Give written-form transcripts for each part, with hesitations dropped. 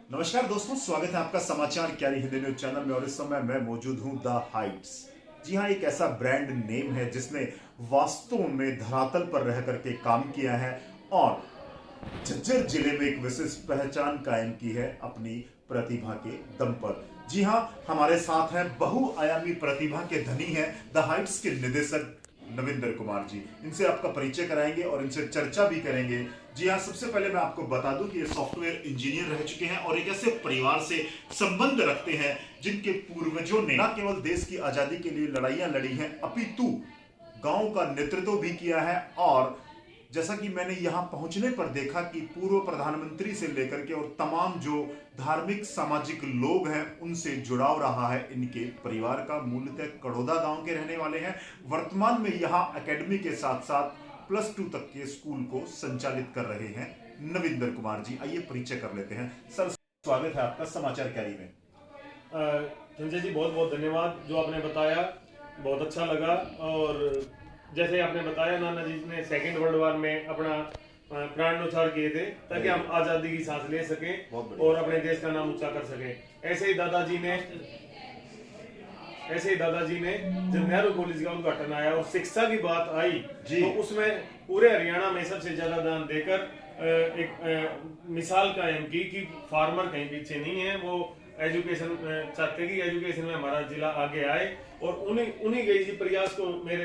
नमस्कार दोस्तों, स्वागत है आपका समाचार क्यारी हिंदी न्यूज चैनल में। और इस समय मैं मौजूद हूं द हाइट्स। जी हां, एक ऐसा ब्रांड नेम है जिसने वास्तव में धरातल पर रह करके काम किया है और झज्जर जिले में एक विशिष्ट पहचान कायम की है अपनी प्रतिभा के दम पर। जी हां, हमारे साथ हैं बहुआयामी प्रतिभा के धनी हैं द हाइट्स के निदेशक नविंदर कुमार जी। इनसे आपका परिचय कराएंगे और इनसे चर्चा भी करेंगे। जी हाँ, सबसे पहले मैं आपको बता दूं कि ये सॉफ्टवेयर इंजीनियर रह चुके हैं और एक ऐसे परिवार से संबंध रखते हैं जिनके पूर्वजों ने न केवल देश की आजादी के लिए लड़ाइयां लड़ी हैं, अपितु गांव का नेतृत्व भी किया है। और जैसा कि मैंने यहां पहुंचने पर देखा कि पूर्व प्रधानमंत्री से लेकर के और तमाम जो धार्मिक सामाजिक लोग हैं उनसे जुड़ाव रहा है इनके परिवार का। मूलतः कड़ौदा गांव के रहने वाले हैं। वर्तमान में यहां एकेडमी के साथ साथ +2 तक के स्कूल को संचालित कर रहे हैं नविंदर कुमार जी। आइए परिचय कर लेते हैं। सर, स्वागत है आपका समाचार क्यारी में। संजय जी, बहुत बहुत धन्यवाद। जो आपने बताया बहुत अच्छा लगा। और जैसे आपने बताया, नाना जी ने सेकेंड वर्ल्ड वॉर में अपना प्राण न्यौछावर किए थे ताकि हम आजादी की सांस ले सकें और अपने देश का नाम ऊंचा कर सकें। ऐसे ही दादाजी ने जब नेहरू कॉलेज का उद्घाटन आया और शिक्षा की बात आई तो उसमें पूरे हरियाणा में सबसे ज्यादा दान देकर एक मिसाल कायम की कि फार्मर कहीं पीछे नहीं है। वो एजुकेशन चाहते कि एजुकेशन में हमारा जिला आगे आए और उन्हीं के इसी प्रयास को मेरे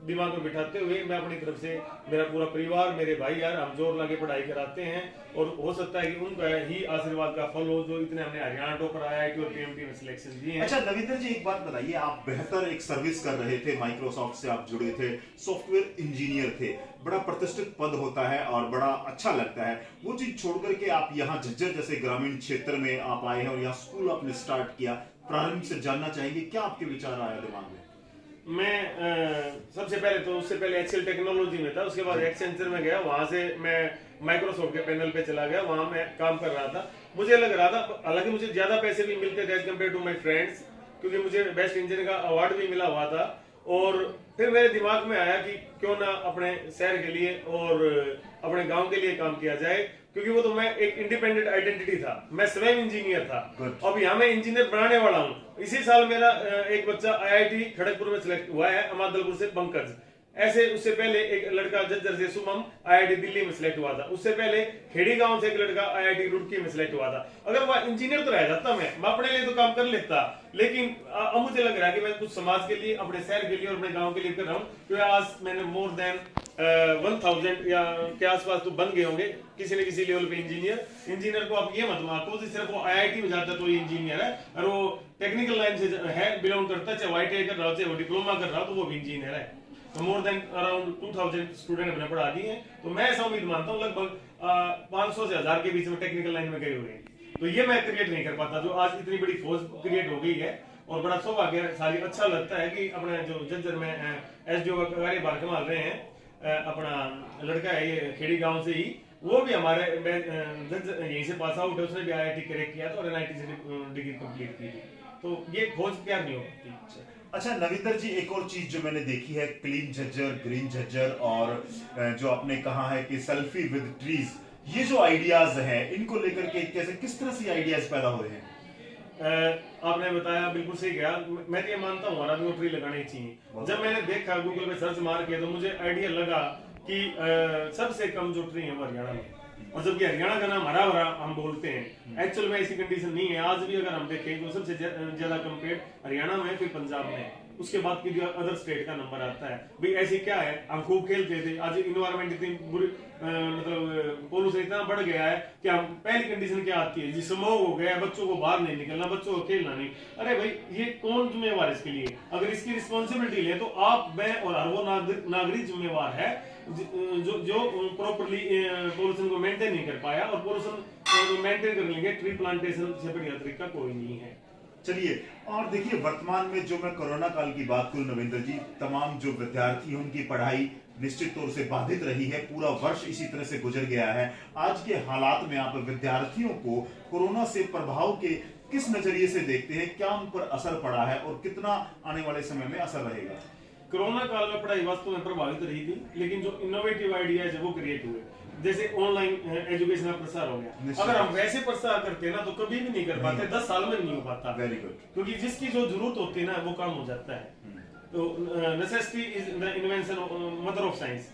दिमाग में बिठाते हुए मैं अपनी तरफ से, मेरा पूरा परिवार, मेरे भाई यार, हम जोर लगे पढ़ाई कराते हैं। और हो सकता है कि उनका ही आशीर्वाद का फल हो जो इतने हमने हरियाणा टॉपर IIT और PMT में सिलेक्शन दिए हैं। अच्छा नविंदर जी, एक बात बताइए, आप बेहतर एक सर्विस कर रहे थे, माइक्रोसॉफ्ट से आप जुड़े थे, सॉफ्टवेयर इंजीनियर थे, बड़ा प्रतिष्ठित पद होता है और बड़ा अच्छा लगता है। वो चीज छोड़ करके आप यहाँ झज्जर जैसे ग्रामीण क्षेत्र में आप आए हैं और यहाँ स्कूल आपने स्टार्ट किया। प्रारंभ से जानना चाहेंगे क्या आपके विचार आया दिमाग में? मैं सबसे पहले तो उससे पहले एक्सेल टेक्नोलॉजी में था, उसके बाद एक्सेंचर में गया, वहां से मैं माइक्रोसॉफ्ट के पैनल पे चला गया, वहां मैं काम कर रहा था। मुझे लग रहा था, हालांकि मुझे ज्यादा पैसे भी मिलते थे as compare to my friends, क्योंकि मुझे बेस्ट इंजीनियर का अवार्ड भी मिला हुआ था। और फिर मेरे दिमाग में आया कि क्यों ना अपने शहर के लिए और अपने गांव के लिए काम किया जाए, क्योंकि वो तो मैं एक इंडिपेंडेंट आइडेंटिटी था, मैं स्वयं इंजीनियर था। अब यहाँ मैं इंजीनियर बनाने वाला हूँ। इसी साल मेरा एक बच्चा IIT खड़गपुर में सिलेक्ट हुआ है, अमादलपुर से पंकज। ऐसे उससे पहले एक लड़का झज्जर से सुमम IIT दिल्ली में सिलेक्ट हुआ था। उससे पहले खेड़ी गांव से एक लड़का IIT रुड़की में सिलेक्ट हुआ था। अगर वह इंजीनियर तो रह जाता, मैं अपने लिए तो काम कर लेता, लेकिन अब मुझे लग रहा है कि मैं कुछ समाज के लिए, अपने शहर के लिए और अपने गांव के लिए कर रहा हूँ। क्योंकि आज मैंने मोर देन 1000 या के आसपास तो बन गए होंगे किसी न किसी लेवल पे इंजीनियर को आप ये मत मानो सिर्फ वो IIT में जाता तो इंजीनियर है, और वो टेक्निकल लाइन से है बिलोंग करता है, चाहे ITI कर रहा हो चाहे वो डिप्लोमा कर रहा हो, तो वो भी इंजीनियर है। तो मोर देन अराउंड 2000 स्टूडेंट हमने पढ़ा दिए हैं। तो मैं ऐसा उम्मीद मानता हूँ लगभग 500 से 1000 के बीच में टेक्निकल लाइन में गए हुए हैं। तो ये मैं क्रिएट नहीं कर पाता जो आज इतनी बड़ी फौज क्रिएट हो गई है। और बड़ा सौभाग्यशाली अच्छा लगता है कि अपने जो झज्जर में SDO का कार्यभार संभाल रहे हैं अपना लड़का है, ये खेड़ी गांव से ही, वो भी हमारे यहीं से पास आउट है, उसने भी IIT क्रैक किया था और NIT से डिग्री कंप्लीट की। तो ये खोज क्या नहीं होती। अच्छा नविंदर जी, एक और चीज जो मैंने देखी है, क्लीन झज्जर, ग्रीन झज्जर, और जो आपने कहा है कि सेल्फी विद ट्रीज, ये जो आइडियाज हैं इनको लेकर के कैसे, किस तरह से आइडियाज पैदा हुए हैं? आपने बताया बिल्कुल सही कहा। मैं ये मानता हूँ हर आदमी को ट्री लगानी चाहिए। जब मैंने देखा गूगल पे सर्च मार के, तो मुझे आइडिया लगा कि सबसे कम जो ट्री है वो हरियाणा में, और जबकि हरियाणा का नाम हरा भरा हम बोलते हैं, एक्चुअल में ऐसी कंडीशन नहीं है। आज भी अगर हम देखें तो सबसे ज्यादा कंपेयर हरियाणा में, फिर पंजाब में, उसके बाद की जो अदर स्टेट का नंबर आता है। भाई ऐसी क्या है, हम खूब खेलते थे, आज इन्वायरमेंट इतनी बुरी, मतलब पोल्यूशन इतना बढ़ गया है कि हम पहली कंडीशन क्या आती है जी, स्मोक हो गया, बच्चों को बाहर नहीं निकलना, बच्चों को खेलना नहीं। अरे भाई, ये कौन जिम्मेवार है इसके लिए? अगर इसकी रिस्पॉन्सिबिलिटी ले तो आप, मैं और हर वो नागरिक जिम्मेवार है जो प्रॉपरली पोल्यूशन को मेंटेन नहीं कर पाया। और पोल्यूशन मेंटेन कर लेंगे, ट्री प्लांटेशन से बढ़िया तरीका कोई नहीं है। चलिए, और देखिए वर्तमान में जो मैं कोरोना काल की बात करूं नविंदर जी, तमाम जो विद्यार्थी हैं उनकी पढ़ाई निश्चित तौर से बाधित रही है, पूरा वर्ष इसी तरह से गुजर गया है। आज के हालात में आप विद्यार्थियों को कोरोना से प्रभाव के किस नजरिए से देखते हैं? क्या उन पर असर पड़ा है और कितना आने वाले समय में असर रहेगा? कोरोना काल में पढ़ाई वास्तव में प्रभावित रही थी, लेकिन जो इनोवेटिव आइडियाज है वो क्रिएट हुए। जैसे ऑनलाइन एजुकेशन का प्रसार हो गया, निश्चित। अगर हम वैसे प्रसार करते ना तो कभी भी नहीं कर पाते, 10 साल में नहीं हो पाता। Very good. क्योंकि जिसकी जो जरूरत होती है ना वो काम हो जाता है। तो necessity is the invention mother of science,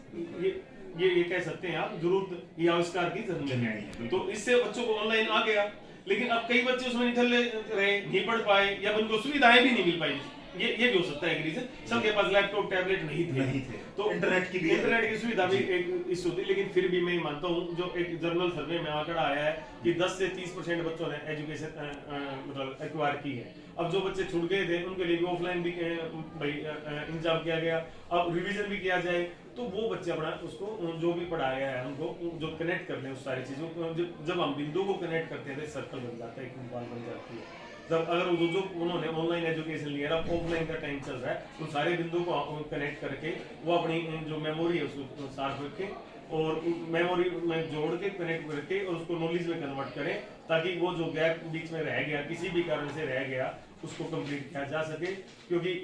ये कह सकते हैं आप, जरूरत ये आविष्कार की जन्म है। तो इससे बच्चों को ऑनलाइन आ गया, लेकिन अब कई बच्चे उसमें निठल्ले रहे, नहीं पढ़ पाए, या उनको सुविधाएं भी नहीं मिल पाई। ये भी हो सकता है एक रीजन, सबके पास लैपटॉप टैबलेट नहीं थे। तो इंटरनेट की सुविधा भी एक इश्यू थी। लेकिन फिर भी मैं मानता हूँ, जो एक जर्नल सर्वे में आंकड़ा आया है कि 10 से 30% बच्चों ने एजुकेशन मतलब एक्वायर की है। अब जो बच्चे छूट गए थे उनके लिए भी ऑफलाइन भी इंतजाम किया गया। अब रिवीजन भी किया जाए तो वो बच्चे अपना उसको जो भी पढ़ाया गया है उनको जो कनेक्ट कर लें उस सारी चीजों को। जब हम बिंदु को कनेक्ट करते हैं तो सर्कल बन जाता है, एक बाल बन जाती है। जब अगर जो उन्होंने ऑनलाइन एजुकेशन लिया है, ऑफलाइन का टाइम चल रहा है, तो सारे बिंदु को कनेक्ट करके वो अपनी जो मेमोरी है उसको साफ रखें और मेमोरी में जोड़ के कनेक्ट करके और उसको नॉलेज में कन्वर्ट करें, ताकि वो जो गैप बीच में रह गया, किसी भी कारण से रह गया, उसको कंप्लीट किया जा सके। क्योंकि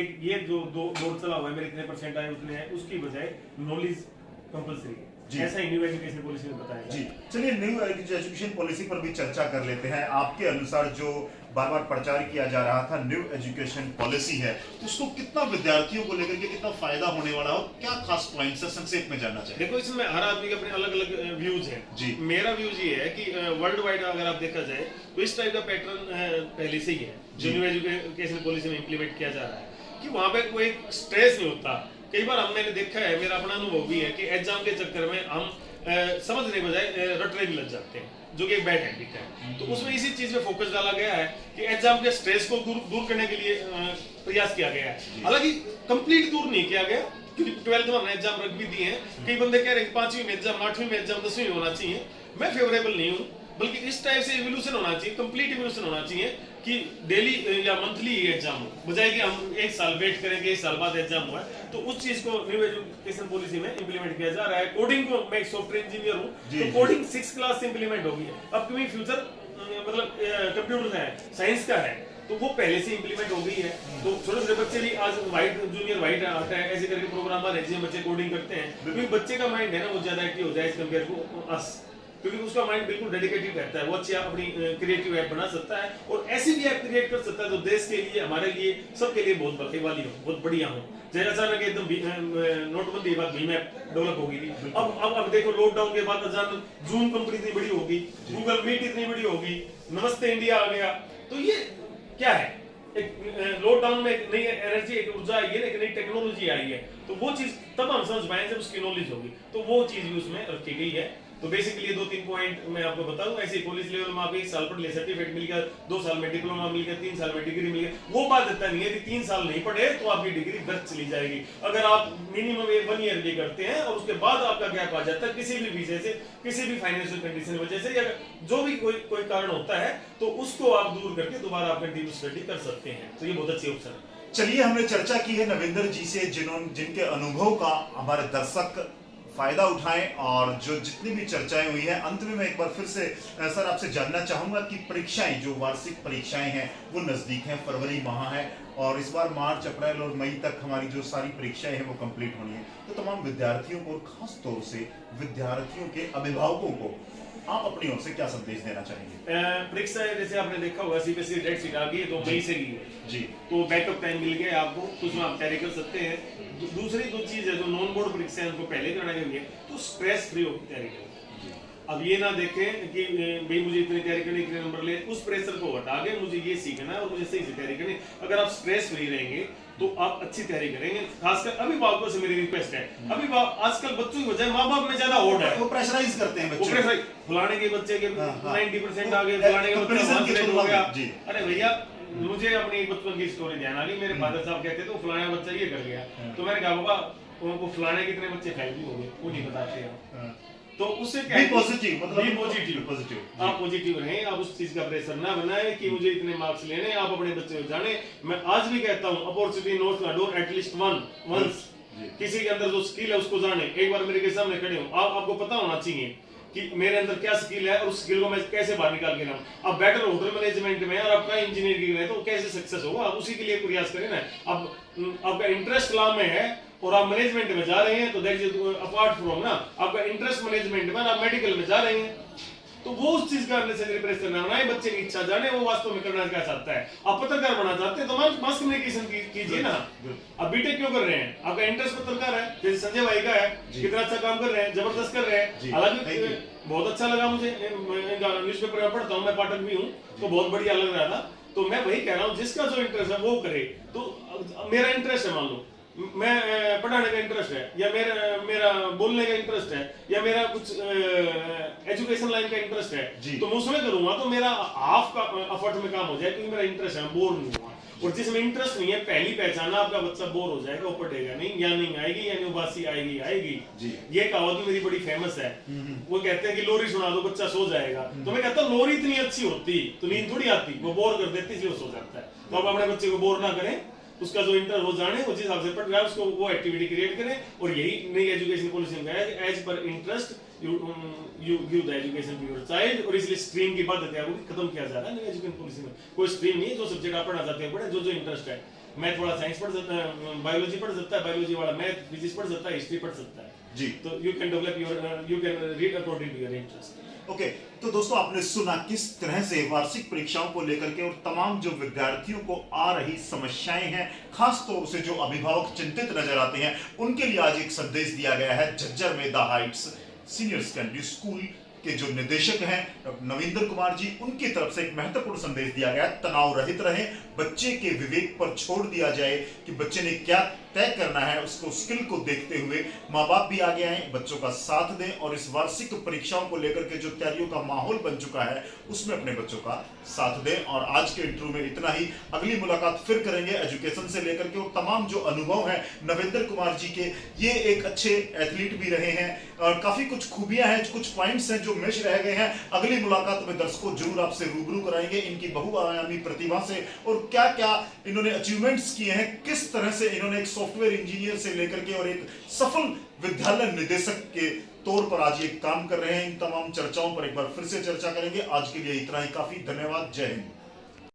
एक ये जो दौर चला हुआ है, मेरे इतने परसेंट आए उतने हैं, उसकी बजाय नॉलेज कंपलसरी है। ऐसा ही न्यू एजुकेशन पॉलिसी में बताया जी। चलिए न्यू एजुकेशन पॉलिसी पर भी चर्चा कर लेते हैं। आपके अनुसार जो बार बार प्रचार किया जा रहा था न्यू एजुकेशन पॉलिसी है, तो उसको कितना विद्यार्थियों को लेकर के कितना फायदा होने वाला हो, क्या खास पॉइंट्स है, संक्षेप में जानना चाहिए? देखो, इसमें हर आदमी के अपने अलग अलग व्यूज हैं जी। मेरा व्यूज ये है कि वर्ल्ड वाइड अगर आप देखा जाए तो इस टाइप का पैटर्न पहले से ही है जो न्यू एजुकेशन पॉलिसी में इंप्लीमेंट किया जा रहा है, कि वहां पे कोई स्ट्रेस नहीं होता। कई बार मैंने देखा है, मेरा अपना अनुभव भी है कि एग्जाम के चक्कर में हम समझने बजाय रटने भी लग जाते हैं, जो कि एक बैड हैबिट है। तो उसमें इसी चीज पे फोकस डाला गया है कि एग्जाम के स्ट्रेस को दूर करने के लिए प्रयास किया गया है। हालांकि कंप्लीट दूर नहीं किया गया, क्योंकि 12th में हमने एग्जाम रख भी दिए हैं। कई बंदे कह रहे हैं 5वीं में एग्जाम, 8वीं में एग्जाम, 10वीं में होना चाहिए। मैं फेवरेबल नहीं हूँ, बल्कि इस टाइप से इवोल्यूशन होना चाहिए, कंप्लीट इवोल्यूशन होना चाहिए कि डेली या मंथली एग्जाम हो, बजाय कि हम एक साल वेट करेंगे, एक साल बाद एग्जाम हुआ है। तो उस चीज को न्यू एजुकेशन पॉलिसी में इंप्लीमेंट किया जा रहा है। कोडिंग को, मैं एक सॉफ्टवेयर इंजीनियर हूँ, तो कोडिंग 6th क्लास से इंप्लीमेंट होगी। अब क्योंकि फ्यूचर मतलब कंप्यूटर है, साइंस का है, तो वो पहले से इंप्लीमेंट हो गई है। तो छोटे छोटे बच्चे भी आज व्हाइट जूनियर व्हाइट आता है, ऐसे करके प्रोग्राम आ रहे हैं बच्चे कोडिंग करते हैं। क्योंकि बच्चे का माइंड है ना, वो ज्यादा एक्टिव हो जाए एज कम्पेयर टू अस, क्योंकि उसका माइंड बिल्कुल डेडिकेटेड रहता है। वो अच्छी अपनी क्रिएटिव ऐप बना सकता है और ऐसी भी ऐप क्रिएट कर सकता है जो देश के लिए, हमारे लिए, सबके लिए बहुत बड़े वाली हो, बहुत बढ़िया हो। जैसे अचानक एकदम नोटबंदी के बाद भीम ऐप डेवलप होगी थी। अब देखो, लॉकडाउन के बाद अचानक जूम कंपनी इतनी बड़ी होगी, गूगल मीट इतनी बड़ी होगी, नमस्ते इंडिया आ गया। तो ये क्या है, एक लॉकडाउन में एक नई एनर्जी, एक ऊर्जा आई है, एक नई टेक्नोलॉजी आई है। तो वो चीज तब हम समझ पाए जब उसकी नॉलेज होगी। तो वो चीज भी उसमें रखी गई है। तो बेसिकली 2-3 पॉइंट मैं आपको बताऊं। ऐसे कॉलेज लेवल में आप 1 साल पढ़ ले, सर्टिफिकेट मिल गया, 2 साल में डिप्लोमा मिल गया, 3 साल में डिग्री मिल गया। वो बात देता नहीं है कि 3 साल नहीं पढ़े तो आपकी डिग्री व्यर्थ चली जाएगी। अगर आप मिनिमम 1 ईयर भी करते हैं और उसके बाद आपका गैप आ जाता है किसी भी विषय से, किसी भी फाइनेंशियल कंडीशन की वजह से, या जो भी कोई कारण होता है, तो उसको आप दूर करके दोबारा आप कंटिन्यू स्टडी कर सकते हैं। तो ये बहुत अच्छी ऑप्शन है। चलिए, हमने चर्चा की है नविंदर जी से, जिनके अनुभव का हमारे दर्शक फायदा उठाएं, और जो जितनी भी चर्चाएं हुई है, अंत में मैं एक बार फिर से सर आपसे जानना चाहूंगा कि परीक्षाएं, जो वार्षिक परीक्षाएं हैं, वो नजदीक हैं, फरवरी माह है, और इस बार मार्च, अप्रैल और मई तक हमारी जो सारी परीक्षाएं हैं वो कंप्लीट होनी है। तो तमाम विद्यार्थियों को, खास तौर से विद्यार्थियों के अभिभावकों को आप अपनी ओर से क्या संदेश देना चाहेंगे? परीक्षा जैसे आपने देखा होगा, सीबीएसई डेट शीट आ गई है, तो मई से गई है जी। तो बैकअप टाइम मिल गया आपको, उसमें आप तैयारी कर सकते हैं। दूसरी दो चीज है, जो नॉन बोर्ड परीक्षा है उनको पहले कराने के लिए, तो स्ट्रेस फ्री होकर तैयारी करें। अब ये ना देखें कि भाई मुझे इतनी तैयारी करनी, इतने नंबर ले, उस प्रेशर को हटा के मुझे ये सीखना है और मुझे सही से तैयारी करनी। अगर आप स्ट्रेस फ्री रहेंगे तो आप अच्छी तैयारी करेंगे। खासकर अभिभावकों से मेरी रिक्वेस्ट है, आजकल बच्चों की बजाय माँ बाप में ज्यादा होड़ है, वो प्रेशराइज करते हैं बच्चे। फलाने के बच्चे के 90% आ गए, फलाने के बच्चे हो गया। अरे भैया, मुझे अपनी बचपन की स्टोरी ध्यान आ गई। मेरे फादर साहब कहते थे फलाने बच्चा ये कर गया, तो मैंने कहा बाबा उनको फलाने कितने बच्चे फेल भी हो गए, वो नहीं बताते आप। तो उससे क्या है, पॉजिटिव, मतलब पॉजिटिव, आप पॉजिटिव रहें। आप उस चीज का प्रेशर ना बनाए कि मुझे इतने मार्क्स लेने। आप अपने बच्चे को जाने। मैं आज भी कहता हूँ, opportunity not the door, at least once. किसी के अंदर जो स्किल है उसको जाने। एक बार मेरे के सामने खड़े हो, आपको पता होना चाहिए कि मेरे अंदर क्या स्किल है और उस स्किल को मैं कैसे बाहर निकाल के लाऊं। अब बेटर होटल मैनेजमेंट में और आपका इंजीनियरिंग में, तो कैसे सक्सेस होगा, आप उसी के लिए प्रयास करें ना। अब आपका इंटरेस्ट लॉ में है और आप मैनेजमेंट में जा रहे हैं, तो दैट इज अपार्ट फ्रॉम ना आपका इंटरेस्ट मैनेजमेंट में, आप मेडिकल में जा रहे हैं, तो वो उस चीज का अननेसेसरी प्रेशर ना बनाए, बच्चे की इच्छा जाने वो वास्तव में करना क्या चाहता है। आप पत्रकार बनना चाहते हैं तो मास कम्युनिकेशन कीजिए ना। अब बीटेक क्यों कर रहे हैं? आपका इंटरेस्ट पत्रकार है, जैसे संजय भाई का है, कितना अच्छा काम कर रहे हैं, जबरदस्त कर रहे हैं। हालांकि बहुत अच्छा लगा मुझे, न्यूज़पेपर में पढ़ता हूँ, मैं पाठक भी हूँ, तो बहुत बढ़िया लग रहा था। तो मैं वही कह रहा हूँ, जिसका जो इंटरेस्ट है वो करे। तो मेरा इंटरेस्ट है, मान लो मैं पढ़ाने का इंटरेस्ट है, या मेरा बोलने का इंटरेस्ट है, या मेरा कुछ एजुकेशन लाइन का इंटरेस्ट है, तो मैं उसमें करूंगा तो मेरा हाफ का एफर्ट में काम हो जाए, क्योंकि मेरा इंटरेस्ट है, बोर नहीं हुआ। और जिसमें इंटरेस्ट नहीं है, पहली पहचाना आपका बच्चा बोर हो जाएगा, वो पढ़ेगा नहीं, या नहीं आएगी, यानी उबासी आएगी। ये कहावत मेरी बड़ी फेमस है। वो कहते हैं कि लोरी सुना दो बच्चा सो जाएगा, तो मैं कहता हूँ लोरी इतनी अच्छी होती तो नींद थोड़ी आती, वो बोर कर देती इसलिए वो सो जाता है। तो आप अपने बच्चे को बोर ना करें, उसका जो इंटरेस्ट हो जाने, उस हिसाब से पढ़ रहा है उसको वो एक्टिविटी क्रिएट करें। और यही नई एजुकेशन पॉलिसी में है, as per interest you give the education to your child. और इसलिए स्ट्रीम की बात है वो खत्म किया जा रहा है नई एजुकेशन पॉलिसी में। कोई स्ट्रीम नहीं है, जो सब्जेक्ट आप पढ़ना चाहते हैं पढ़े, जो इंटरेस्ट है। मैं थोड़ा साइंस पढ़ सकता है, बायोलॉजी पढ़ सकता है, बायोलॉजी वाला मैथ फिजिक्स पढ़ सकता है, हिस्ट्री पढ़ सकता है जी। तो you can develop your, you can read according to your interest. Okay तो दोस्तों, आपने सुना किस तरह से वार्षिक परीक्षाओं को लेकर के और तमाम जो विद्यार्थियों को आ रही समस्याएं हैं, खास तौर से जो अभिभावक चिंतित नजर आते हैं, उनके लिए आज एक संदेश दिया गया है। झज्जर में the Heights senior secondary school के जो निदेशक हैं नविंदर कुमार जी, उनकी तरफ से एक महत्वपूर्ण संदेश दिया गया। तनाव रहित रहें, बच्चे के विवेक पर छोड़ दिया जाए कि बच्चे ने क्या तय करना है, उसको स्किल को देखते हुए माँ बाप भी आगे आए, बच्चों का साथ दें और इस वार्षिक परीक्षाओं को लेकर के जो तैयारियों का माहौल बन चुका है उसमें अपने बच्चों का साथ दें। और आज के इंटरव्यू में इतना ही। अगली मुलाकात फिर करेंगे एजुकेशन से लेकर के, और तमाम जो अनुभव है नविंदर कुमार जी के, ये एक अच्छे एथलीट भी रहे हैं और काफी कुछ खूबियां हैं, कुछ पॉइंट्स हैं जो मिस रह गए हैं। अगली मुलाकात में दर्शकों जरूर आपसे रूबरू कराएंगे इनकी बहुआयामी प्रतिभा से, और क्या क्या इन्होंने अचीवमेंट्स किए हैं, किस तरह से इन्होंने एक सॉफ्टवेयर इंजीनियर से लेकर के और एक सफल विद्यालय निदेशक के तौर पर आज ये काम कर रहे हैं। इन तमाम चर्चाओं पर एक बार फिर से चर्चा करेंगे। आज के लिए इतना ही काफी। धन्यवाद। जय हिंद।